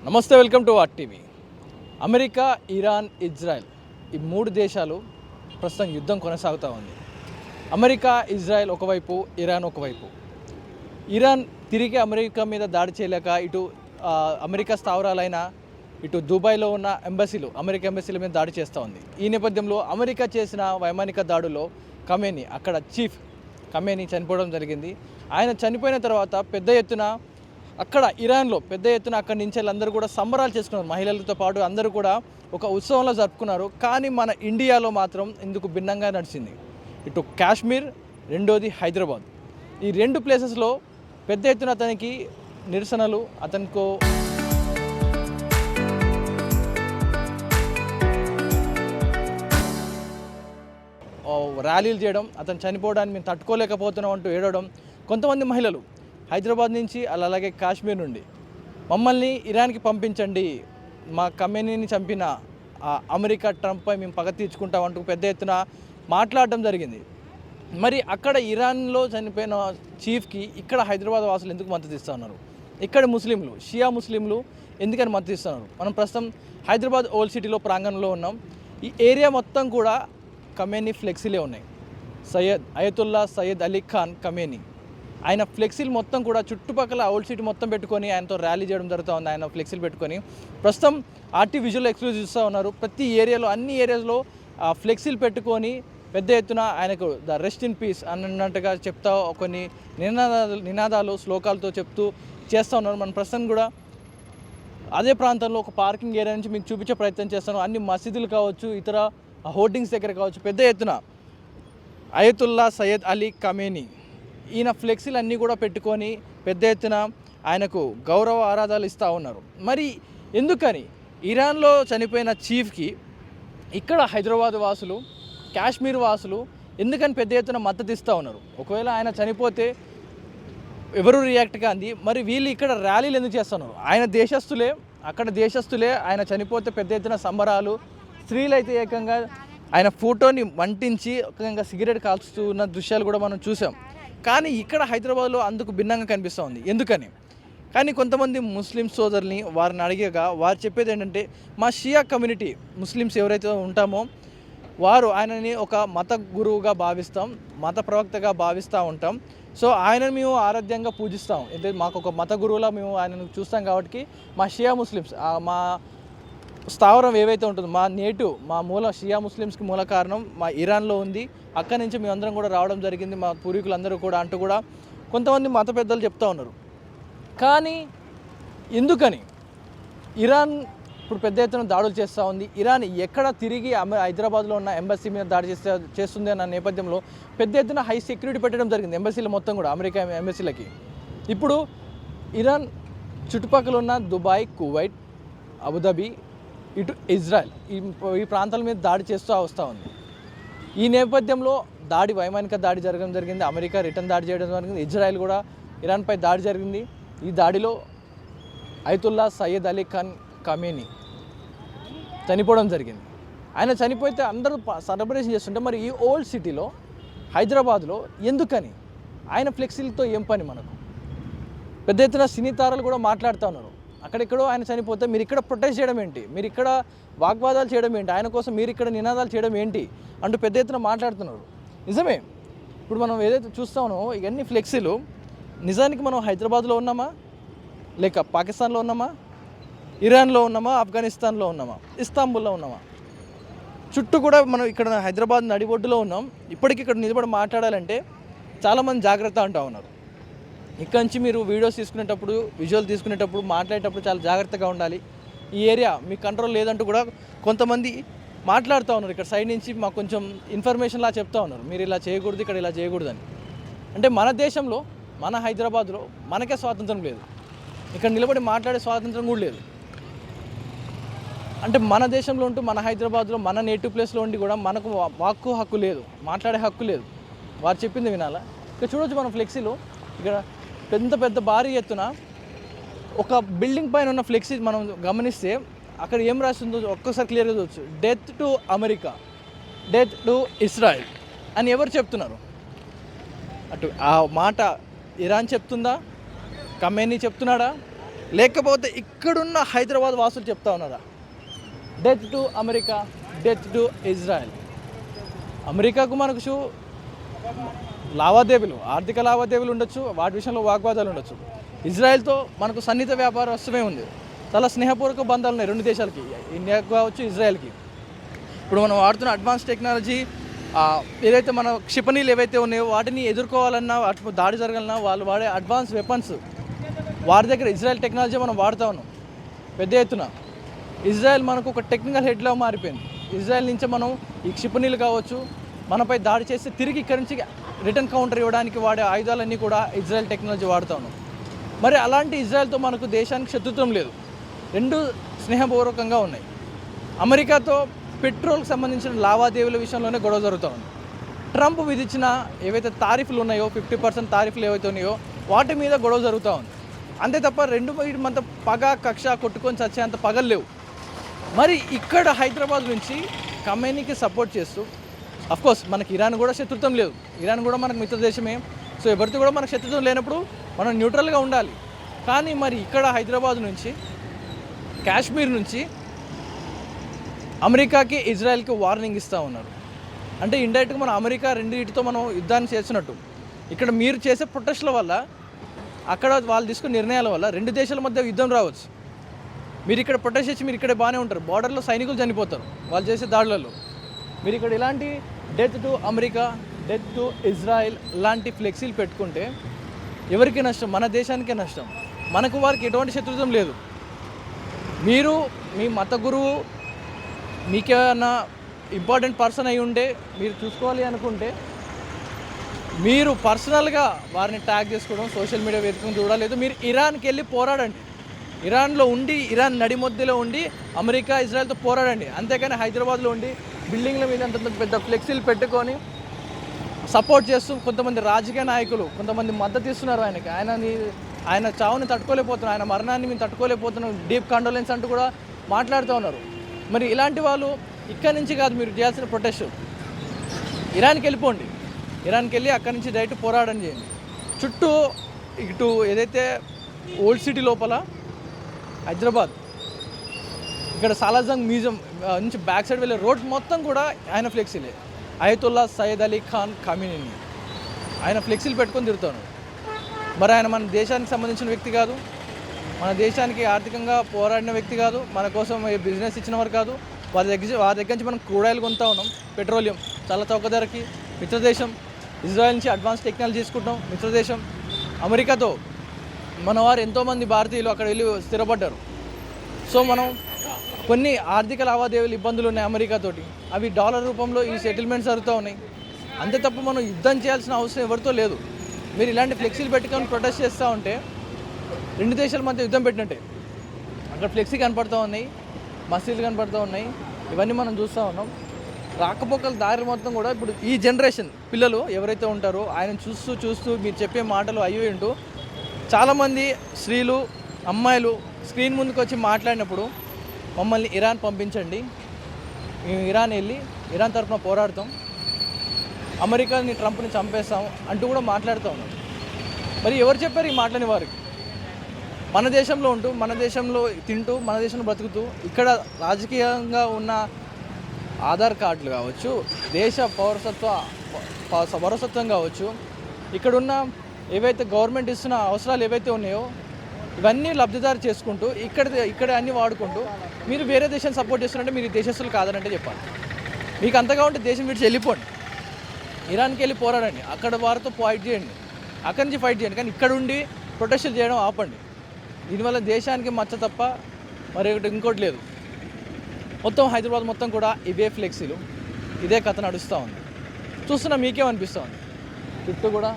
నమస్తే, welcome to RTV. America, Iran, Israel ఈ మూడు దేశాలు ప్రస్తుతం యుద్ధం కొనసాగుతూ ఉంది. అమెరికా, ఇజ్రాయెల్ ఒకవైపు, ఇరాన్ ఒకవైపు. ఇరాన్ తిరిగి అమెరికా మీద దాడి చేయలేక ఇటు అమెరికా స్థావరాలైన ఇటు దుబాయ్లో ఉన్న ఎంబసీలు, అమెరికా ఎంబసీల మీద దాడి చేస్తూ ఉంది. ఈ నేపథ్యంలో అమెరికా చేసిన వైమానిక దాడుల్లో ఖమేనీ, అక్కడ చీఫ్ ఖమేనీ చనిపోవడం జరిగింది. ఆయన చనిపోయిన తర్వాత పెద్ద ఎత్తున అక్కడ ఇరాన్లో పెద్ద ఎత్తున అక్కడి నుంచి అందరూ కూడా సంబరాలు చేసుకున్నారు. మహిళలతో పాటు అందరూ కూడా ఒక ఉత్సవంలో జరుపుకున్నారు. కానీ మన ఇండియాలో మాత్రం ఇందుకు భిన్నంగా నడిచింది. ఇటు కాశ్మీర్, రెండోది హైదరాబాద్. ఈ రెండు ప్లేసెస్లో పెద్ద ఎత్తున అతనికి నిరసనలు, అతనికో ర్యాలీలు చేయడం, అతను చనిపోవడాన్ని మేము తట్టుకోలేకపోతున్నాం అంటూ ఏడవడం. కొంతమంది మహిళలు హైదరాబాద్ నుంచి అలాగే కాశ్మీర్ నుండి మమ్మల్ని ఇరాన్కి పంపించండి, మా ఖమేనీని చంపిన అమెరికా ట్రంప్పై మేము పగ తీర్చుకుంటామంటూ పెద్ద ఎత్తున మాట్లాడడం జరిగింది. మరి అక్కడ ఇరాన్లో చనిపోయిన చీఫ్కి ఇక్కడ హైదరాబాద్ వాసులు ఎందుకు మద్దతు ఇస్తూ ఉన్నారు? ఇక్కడ ముస్లింలు, షియా ముస్లింలు ఎందుకని మద్దతు ఇస్తున్నారు? మనం ప్రస్తుతం హైదరాబాద్ ఓల్డ్ సిటీలో ప్రాంగణంలో ఉన్నాం. ఈ ఏరియా మొత్తం కూడా ఖమేనీ ఫ్లెక్సీలే ఉన్నాయి. Ayatollah Syed Ali Khan Khamenei ఆయన ఫ్లెక్సీలు మొత్తం కూడా చుట్టుపక్కల ఓల్డ్ సిటీ మొత్తం పెట్టుకొని ఆయనతో ర్యాలీ చేయడం జరుగుతూ ఉంది. ఆయన ఫ్లెక్సీలు పెట్టుకొని ప్రస్తుతం ఆర్టీ విజువల్ ఎక్స్క్లూజివ్ చూస్తూ ఉన్నారు. ప్రతి ఏరియాలో, అన్ని ఏరియాస్లో ఫ్లెక్సీలు పెట్టుకొని పెద్ద ఎత్తున ఆయనకు ద రెస్ట్ ఇన్ పీస్ అన్నట్టుగా చెప్తా కొన్ని నినాదాలు శ్లోకాలతో చెప్తూ చేస్తూ ఉన్నారు. మన ప్రస్తుతం కూడా అదే ప్రాంతంలో ఒక పార్కింగ్ ఏరియా నుంచి మీకు చూపించే ప్రయత్నం చేస్తాను. అన్ని మసీదులు కావచ్చు, ఇతర హోర్డింగ్స్ దగ్గర కావచ్చు, పెద్ద ఎత్తున అయతుల్లా సయ్యద్ అలీ ఖమేనీ ఈయన ఫ్లెక్సీలు అన్నీ కూడా పెట్టుకొని పెద్ద ఎత్తున ఆయనకు గౌరవ ఆరాధనలు ఇస్తూ ఉన్నారు. మరి ఎందుకని ఇరాన్లో చనిపోయిన చీఫ్కి ఇక్కడ హైదరాబాద్ వాసులు, కాశ్మీర్ వాసులు ఎందుకని పెద్ద ఎత్తున మద్దతు ఇస్తూ ఉన్నారు? ఒకవేళ ఆయన చనిపోతే ఎవరు రియాక్ట్ కాంది, మరి వీళ్ళు ఇక్కడ ర్యాలీలు ఎందుకు చేస్తున్నారు? ఆయన దేశస్తులే, అక్కడ దేశస్తులే. ఆయన చనిపోతే పెద్ద ఎత్తున సంబరాలు, స్త్రీలు అయితే ఏకంగా ఆయన ఫోటోని వంటించి ఏకంగా సిగరెట్ కాల్చుతున్న దృశ్యాలు కూడా మనం చూసాం. కానీ ఇక్కడ హైదరాబాద్లో అందుకు భిన్నంగా కనిపిస్తూ ఉంది. ఎందుకని? కానీ కొంతమంది ముస్లిం సోదరుల్ని వారిని అడిగగా వారు చెప్పేది ఏంటంటే, మా షియా కమ్యూనిటీ ముస్లిమ్స్ ఎవరైతే ఉంటామో వారు ఆయనని ఒక మత గురువుగా భావిస్తాం, మత ప్రవక్తగా భావిస్తూ ఉంటాం. సో ఆయనను మేము ఆరాధ్యంగా పూజిస్తాం. అంటే మాకు ఒక మత గురువులా మేము ఆయనను చూస్తాం. కాబట్టి మా షియా ముస్లిమ్స్, మా స్థావరం ఏవైతే ఉంటుందో, మా మూల షియా ముస్లిమ్స్కి మూల కారణం మా ఇరాన్లో ఉంది. అక్కడి నుంచి మేమందరం కూడా రావడం జరిగింది, మా పూర్వీకులందరూ కూడా అంటూ కూడా కొంతమంది మత పెద్దలు చెప్తూ ఉన్నారు. కానీ ఎందుకని ఇరాన్ ఇప్పుడు పెద్ద ఎత్తున దాడులు చేస్తూ ఉంది? ఇరాన్ ఎక్కడ తిరిగి హైదరాబాద్లో ఉన్న ఎంబసీ మీద దాడి చేస్తుంది అన్న నేపథ్యంలో పెద్ద ఎత్తున హై సెక్యూరిటీ పెట్టడం జరిగింది ఎంబసీలు మొత్తం కూడా, అమెరికా ఎంబసీలకి. ఇప్పుడు ఇరాన్ చుట్టుపక్కల ఉన్న దుబాయ్, కువైట్, అబుదాబి, ఇటు ఇజ్రాయెల్ ఈ ప్రాంతాల మీద దాడి చేస్తూ వస్తూ ఉంది. ఈ నేపథ్యంలో వైమానిక దాడి జరగడం జరిగింది. అమెరికా రిటర్న్ దాడి చేయడం జరిగింది. ఇజ్రాయెల్ కూడా ఇరాన్పై దాడి జరిగింది. ఈ దాడిలో Ayatollah Syed Ali Khan Khamenei చనిపోవడం జరిగింది. ఆయన చనిపోతే అందరూ సెలబ్రేషన్ చేస్తుంటే మరి ఈ ఓల్డ్ సిటీలో హైదరాబాద్లో ఎందుకని? ఆయన ఫ్లెక్సీలతో ఏం పని మనకు? పెద్ద ఎత్తున సినీ తారలు కూడా మాట్లాడుతూ ఉన్నారు. అక్కడెక్కడో ఆయన చనిపోతే మీరు ఇక్కడ ప్రొటెస్ట్ చేయడం ఏంటి? మీరు ఇక్కడ వాగ్వాదాలు చేయడం ఏంటి? ఆయన కోసం మీరు ఇక్కడ నినాదాలు చేయడం ఏంటి అంటూ పెద్ద ఎత్తున మాట్లాడుతున్నారు. నిజమే, ఇప్పుడు మనం ఏదైతే చూస్తామో ఇవన్నీ ఫ్లెక్సీలు నిజానికి మనం హైదరాబాద్లో ఉన్నామా, లేక పాకిస్తాన్లో ఉన్నామా, ఇరాన్లో ఉన్నామా, ఆఫ్ఘనిస్తాన్లో ఉన్నామా, ఇస్తాంబుల్లో ఉన్నామా? చుట్టూ కూడా మనం ఇక్కడ హైదరాబాద్ నడిబొడ్డులో ఉన్నాం. ఇప్పటికి ఇక్కడ నిలబడి మాట్లాడాలంటే చాలామంది జాగ్రత్త అంటూ ఉన్నారు. ఇక్కడ నుంచి మీరు వీడియోస్ తీసుకునేటప్పుడు, విజువల్ తీసుకునేటప్పుడు, మాట్లాడేటప్పుడు చాలా జాగ్రత్తగా ఉండాలి. ఈ ఏరియా మీ కంట్రోల్ లేదంటూ కూడా కొంతమంది మాట్లాడుతూ ఉన్నారు. ఇక్కడ సైడ్ నుంచి మాకు కొంచెం ఇన్ఫర్మేషన్లా చెప్తూ ఉన్నారు, మీరు ఇలా చేయకూడదు, ఇక్కడ ఇలా చేయకూడదని. అంటే మన దేశంలో, మన హైదరాబాద్లో మనకే స్వాతంత్రం లేదు, ఇక్కడ నిలబడి మాట్లాడే స్వాతంత్రం కూడా లేదు. అంటే మన దేశంలో ఉంటూ, మన హైదరాబాద్లో, మన నేటివ్ ప్లేస్లో ఉండి కూడా మనకు వాక్కు హక్కు లేదు, మాట్లాడే హక్కు లేదు. వారు చెప్పింది వినాలా? ఇక్కడ చూడవచ్చు మనం ఫ్లెక్సీలు, ఇక్కడ పెద్ద భారీ ఎత్తున ఒక బిల్డింగ్ పైన ఉన్న ఫ్లెక్సీ మనం గమనిస్తే అక్కడ ఏం రాస్తుందో ఒక్కసారి క్లియర్గా చూడవచ్చు. Death to America, death to Israel అని ఎవరు చెప్తున్నారు? అటు ఆ మాట ఇరాన్ చెప్తుందా, ఖమేనీ చెప్తున్నాడా, లేకపోతే ఇక్కడున్న హైదరాబాద్ వాసులు చెప్తా ఉన్నారా? Death to America, death to Israel. అమెరికాకు మనకు లావాదేవీలు, ఆర్థిక లావాదేవీలు ఉండొచ్చు, వాటి విషయంలో వాగ్వాదాలు ఉండొచ్చు. ఇజ్రాయెల్తో మనకు సన్నిహిత వ్యాపారమే ఉంది, చాలా స్నేహపూర్వక బంధాలు ఉన్నాయి రెండు దేశాలకి, ఇండియాకు కావచ్చు ఇజ్రాయెల్కి. ఇప్పుడు మనం వాడుతున్న అడ్వాన్స్ టెక్నాలజీ ఏదైతే మన క్షిపణిలు ఏవైతే ఉన్నాయో వాటిని ఎదుర్కోవాలన్నా, వాటి దాడి జరగాలన్నా వాళ్ళు వాడే అడ్వాన్స్ వెపన్స్ వారి దగ్గర ఇజ్రాయెల్ టెక్నాలజీ మనం వాడుతూ ఉన్నాం పెద్ద ఎత్తున. ఇజ్రాయెల్ మనకు ఒక టెక్నికల్ హెడ్లా మారిపోయింది. ఇజ్రాయెల్ నుంచి మనం ఈ క్షిపణిలు కావచ్చు మనపై దాడి చేస్తే తిరిగి ఇక్కడి నుంచి రిటర్న్ కౌంటర్ ఇవ్వడానికి వాడే ఆయుధాలన్నీ కూడా ఇజ్రాయెల్ టెక్నాలజీ వాడుతూ ఉన్నాం. మరి అలాంటి ఇజ్రాయెల్తో మనకు దేశానికి శత్రుత్వం లేదు, రెండు స్నేహపూర్వకంగా ఉన్నాయి. అమెరికాతో పెట్రోల్కి సంబంధించిన లావాదేవీల విషయంలోనే గొడవ జరుగుతూ ఉంది. ట్రంప్ విధించిన ఏవైతే తారీఫ్లు ఉన్నాయో 50% తారీఫ్లు ఏవైతే ఉన్నాయో వాటి మీద గొడవ జరుగుతూ ఉంది. అంతే తప్ప రెండు అంత పగ కక్ష కొట్టుకొని చచ్చేంత పగలు లేవు. మరి ఇక్కడ హైదరాబాద్ నుంచి ఖమేనీకి సపోర్ట్ చేస్తూ, అఫ్కోర్స్ మనకి ఇరాన్ కూడా శత్రుత్వం లేదు, ఇరాన్ కూడా మనకు మిత్ర దేశమే. సో ఎవరితో కూడా మనకు శత్రుత్వం లేనప్పుడు మనం న్యూట్రల్గా ఉండాలి. కానీ మరి ఇక్కడ హైదరాబాద్ నుంచి, కాశ్మీర్ నుంచి అమెరికాకి ఇజ్రాయెల్కి వార్నింగ్ ఇస్తూ ఉన్నారు. అంటే ఇండైరెక్ట్గా మన అమెరికా రెండింటితో మనం యుద్ధాన్ని చేస్తున్నట్టు. ఇక్కడ మీరు చేసే ప్రొటెస్ట్ల వల్ల, అక్కడ వాళ్ళు తీసుకునే నిర్ణయాల వల్ల రెండు దేశాల మధ్య యుద్ధం రావచ్చు. మీరు ఇక్కడ ప్రొటెస్ట్ చేసి మీరు ఇక్కడే బాగానే ఉంటారు, బార్డర్లో సైనికులు చనిపోతారు వాళ్ళు చేసే దాడులలో. మీరు ఇక్కడ ఇలాంటి death to America, death to Israel లాంటి ఫ్లెక్సీలు పెట్టుకుంటే ఎవరికి నష్టం? మన దేశానికే నష్టం. మనకు వారికి ఎటువంటి శత్రుత్వం లేదు. మీరు మీ మత గురువు మీకేమైనా ఇంపార్టెంట్ పర్సన్ అయి ఉండే మీరు చూసుకోవాలి అనుకుంటే మీరు పర్సనల్గా వారిని ట్యాగ్ చేసుకోవడం, సోషల్ మీడియా వేదికను చూడలేదు. మీరు ఇరాన్కి వెళ్ళి పోరాడండి, ఇరాన్లో ఉండి, ఇరాన్ నడి మధ్యలో ఉండి అమెరికా ఇజ్రాయెల్తో పోరాడండి. అంతేకాని హైదరాబాద్లో ఉండి బిల్డింగ్ల మీద అంత పెద్ద ఫ్లెక్సీలు పెట్టుకొని సపోర్ట్ చేస్తూ కొంతమంది రాజకీయ నాయకులు కొంతమంది మద్దతు ఇస్తున్నారు ఆయనకి. ఆయన చావుని తట్టుకోలేకపోతున్నారు, ఆయన మరణాన్ని మేము తట్టుకోలేకపోతున్నాం, డీప్ కండోలెన్స్ అంటూ కూడా మాట్లాడుతూ ఉన్నారు. మరి ఇలాంటి వాళ్ళు ఇక్కడి నుంచి కాదు మీరు చేయాల్సిన ప్రొటెస్ట్, ఇరాన్కి వెళ్ళిపోండి, ఇరాన్కి వెళ్ళి అక్కడి నుంచి డైరెక్ట్ పోరాటం చేయండి. చుట్టూ ఇటు ఏదైతే ఓల్డ్ సిటీ లోపల హైదరాబాద్ ఇక్కడ సాలార్జంగ్ మ్యూజియం నుంచి బ్యాక్ సైడ్ వెళ్ళే రోడ్ మొత్తం కూడా ఆయన ఫ్లెక్సీలే. అయతుల్లా సయ్యద్ అలీ ఖాన్ ఖమీనీ ఆయన ఫ్లెక్సీలు పెట్టుకొని తిరుగుతాను. మరి ఆయన మన దేశానికి సంబంధించిన వ్యక్తి కాదు, మన దేశానికి ఆర్థికంగా పోరాడిన వ్యక్తి కాదు, మన కోసం బిజినెస్ ఇచ్చిన వారు కాదు. వారి దగ్గర నుంచి మనం క్రూడ్ ఆయిల్ కొంటా ఉన్నాం, పెట్రోలియం చాలా తక్కువ ధరకి. మిత్రదేశం ఇజ్రాయెల్ నుంచి అడ్వాన్స్ టెక్నాలజీ తీసుకుంటాం. మిత్రదేశం అమెరికాతో మన వారు ఎంతోమంది భారతీయులు అక్కడ వెళ్ళి స్థిరపడ్డారు. సో మనం కొన్ని ఆర్థిక లావాదేవీలు ఇబ్బందులు ఉన్నాయి అమెరికాతోటి, అవి డాలర్ రూపంలో ఈ సెటిల్మెంట్స్ జరుగుతూ ఉన్నాయి. అంతే తప్ప మనం యుద్ధం చేయాల్సిన అవసరం ఎవరితో లేదు. మీరు ఇలాంటి ఫ్లెక్సీలు పెట్టుకొని ప్రొటెస్ట్ చేస్తూ ఉంటే రెండు దేశాల మధ్య యుద్ధం పెట్టినట్టే. అక్కడ ఫ్లెక్సీ కనపడుతూ ఉన్నాయి, మసీదులు కనపడుతూ ఉన్నాయి, ఇవన్నీ మనం చూస్తూ ఉన్నాం. రాకపోకల దారి మొత్తం కూడా ఇప్పుడు ఈ జనరేషన్ పిల్లలు ఎవరైతే ఉంటారో ఆయన చూస్తూ మీరు చెప్పే మాటలు అయ్యి వింటూ చాలామంది స్త్రీలు, అమ్మాయిలు స్క్రీన్ ముందుకు వచ్చి మాట్లాడినప్పుడు మమ్మల్ని ఇరాన్ పంపించండి, మేము ఇరాన్ వెళ్ళి ఇరాన్ తరఫున పోరాడతాం, అమెరికాని ట్రంప్ని చంపేస్తాం అంటూ కూడా మాట్లాడుతూ ఉన్నాం. మరి ఎవరు చెప్పారు ఈ మాటలని వారికి? మన దేశంలో ఉంటూ, మన దేశంలో తింటూ, మన దేశంలో బ్రతుకుతూ, ఇక్కడ రాజకీయంగా ఉన్న ఆధార్ కార్డులు కావచ్చు, దేశ పౌరసత్వం కావచ్చు, ఇక్కడున్న ఏవైతే గవర్నమెంట్ ఇస్తున్న అవసరాలు ఏవైతే ఉన్నాయో ఇవన్నీ లబ్ధిదారు చేసుకుంటూ ఇక్కడ అన్నీ వాడుకుంటూ మీరు వేరే దేశాన్ని సపోర్ట్ చేస్తున్నారంటే మీరు దేశస్తులు కాదనంటే చెప్పాలి. మీకు అంతగా ఉంటే దేశం విడిచి వెళ్ళిపోండి, ఇరాన్కి వెళ్ళి పోరాడండి, అక్కడ వారితో ఫైట్ చేయండి, అక్కడి నుంచి ఫైట్ చేయండి. కానీ ఇక్కడ ఉండి ప్రొటెస్టులు చేయడం ఆపండి. దీనివల్ల దేశానికి మచ్చ తప్ప మరి ఇంకోటి లేదు. మొత్తం హైదరాబాద్ మొత్తం కూడా ఇవే ఫ్లెక్సీలు, ఇదే కథ నడుస్తూ ఉంది. చూస్తున్నా మీకేమనిపిస్తూ ఉంది? చుట్టూ కూడా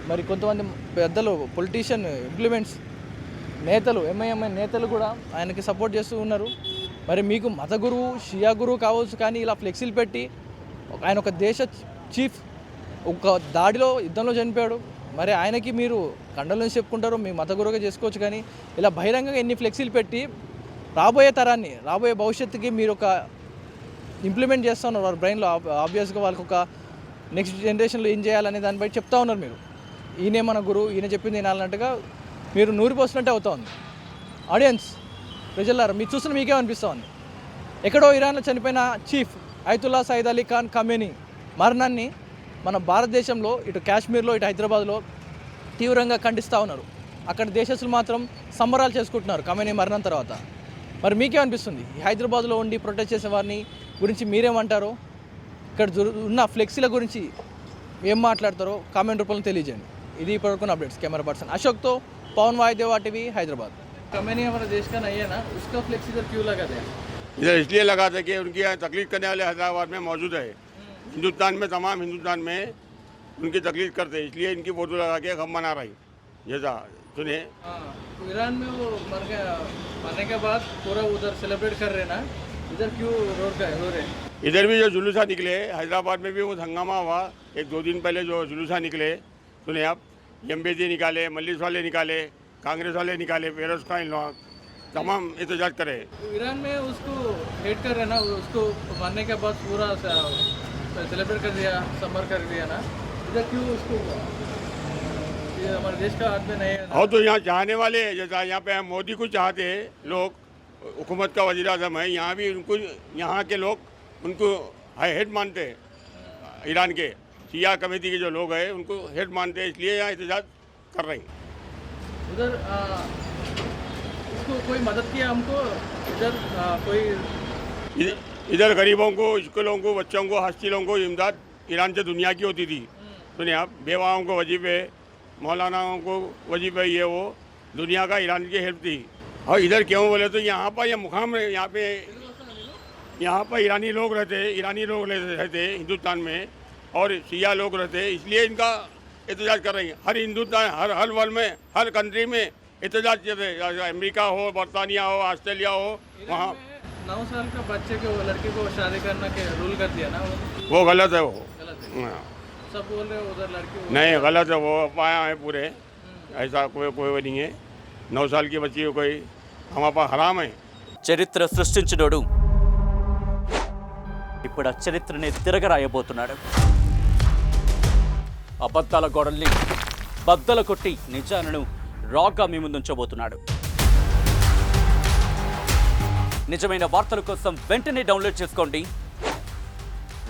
మరి కొంతమంది పెద్దలు, పొలిటీషియన్, ఇంప్లిమెంట్స్ నేతలు, ఎంఐఎంఐ నేతలు కూడా ఆయనకి సపోర్ట్ చేస్తూ ఉన్నారు. మరి మీకు మత గురువు, షియా గురువు కావచ్చు, కానీ ఇలా ఫ్లెక్సీలు పెట్టి ఆయన ఒక దేశ చీఫ్ ఒక దాడిలో యుద్ధంలో చనిపోయాడు. మరి ఆయనకి మీరు కండలను చెప్పుకుంటారు, మీ మత గురువుగా చేసుకోవచ్చు. కానీ ఇలా బహిరంగంగా ఎన్ని ఫ్లెక్సీలు పెట్టి రాబోయే తరాన్ని, రాబోయే భవిష్యత్తుకి మీరు ఒక ఇంప్లిమెంట్ చేస్తూ ఉన్నారు. వారి బ్రెయిన్లో ఆబ్వియస్గా వాళ్ళకి ఒక నెక్స్ట్ జనరేషన్లో ఏం చేయాలనే దానిపై చెప్తా ఉన్నారు. మీరు ఈయనే మన గురువు, ఈయన చెప్పింది వినాలన్నట్టుగా మీరు నూరిపోస్తున్నట్టే అవుతా ఉంది. ఆడియన్స్ ప్రజలారా మీరు చూస్తున్న మీకేమనిపిస్తుంది? ఎక్కడో ఇరాన్లో చనిపోయిన chief Ayatollah Sayyid Ali Khan Khamenei మరణాన్ని మన భారతదేశంలో ఇటు కాశ్మీర్లో ఇటు హైదరాబాద్లో తీవ్రంగా ఖండిస్తూ ఉన్నారు. అక్కడ దేశస్తులు మాత్రం సంబరాలు చేసుకుంటున్నారు ఖమేనీ మరణం తర్వాత. మరి మీకేమనిపిస్తుంది? ఈ హైదరాబాద్లో ఉండి ప్రొటెస్ట్ చేసే వారిని గురించి మీరేమంటారో, ఇక్కడ ఉన్న ఫ్లెక్సీల గురించి ఏం మాట్లాడతారో కామెంట్ రూపంలో తెలియజేయండి. ఇది ఇప్పటివరకు అప్డేట్స్. కెమెరా పర్సన్ అశోక్తో पवन वायदेवा टीवी हैदराबाद। खमेनी हमारा देश का नहीं है ना, उसका फ्लेक्स इधर क्यों लगा दिया? इधर इसलिए लगा था कि उनकी तकलीफ करने वाले हैदराबाद में मौजूद है। हिंदुस्तान में तमाम हिंदुस्तान में उनकी तकलीफ करते हैं, इसलिए इनकी फोटो लगा के हम मना रही। जैसा सुने तो ईरान में वो मरने के बाद पूरा उधर सेलिब्रेट कर रहे ना, इधर क्यों रो रहे? इधर भी जो जुलूसा निकले, हैदराबाद में भी वो हंगामा हुआ। एक दो दिन पहले जो जुलूसा निकले, सुने आप, एमबीसी निकाले, मल्लिस वाले निकाले, कांग्रेस वाले निकाले, फेरोज खान तमाम एहतजाज करे। ईरान में उसको हेट कर रहे ना, उसको मारने के बाद पूरा सेलिब्रेट कर दिया, समर कर दिया ना, इधर क्यों उसको? ये हमारे देश का आदमी नहीं है। और तो यहाँ चाहने वाले, जैसा यहाँ पे मोदी को चाहते हैं लोग, हुकूमत का वज़ीर आज़म है, यहाँ भी उनको, यहाँ के लोग उनको हेड मानते हैं। ईरान के शिया कमेटी के जो लोग हैं उनको हेड मानते हैं, इसलिए यहाँ एहतजाज कर रहे हैं। उधर उसको कोई मदद किया हमको? इधर कोई इधर गरीबों को, स्कूलों को, बच्चों को, हॉस्टलों को इमदाद ईरान से दुनिया की होती थी। सुनिए आप, बेवाओं को वजीफे, मौलानाओं को वजीफे, ये वो दुनिया का ईरान की हेल्प थी। और इधर क्यों बोले तो यहाँ पर ये मुकाम यहाँ पर ईरानी लोग रहते, हिंदुस्तान में, और शिया लोग रहते, इसलिए इनका एहतजाज कर रहे हैं। हर हिंदुस्तान, हर वर्ल्ड में, हर कंट्री में एहतजाज कर रहे हैं। अमेरिका हो, बरतानिया हो, ऑस्ट्रेलिया हो, वहाँ 9 साल का बच्चे को, लड़की को शादी करना के रूल कर दिया ना, वो गलत है। वो गलत है। सब बोल रहे उधर लड़की नहीं, गलत है। वो पाया है पूरे, ऐसा कोई नहीं है। 9 साल की बच्ची को कोई हमारे पास हराम है। చరిత్ర సృష్టించినోడు ఇప్పుడు ఆ చరిత్రని తిరగరాయబోతున్నాడు. అబద్ధాల గోడల్ని బద్దలు కొట్టి నిజాలను రాగా మీ ముందుంచబోతున్నాడు. నిజమైన వార్తల కోసం వెంటనే డౌన్లోడ్ చేసుకోండి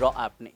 రా యాప్ని.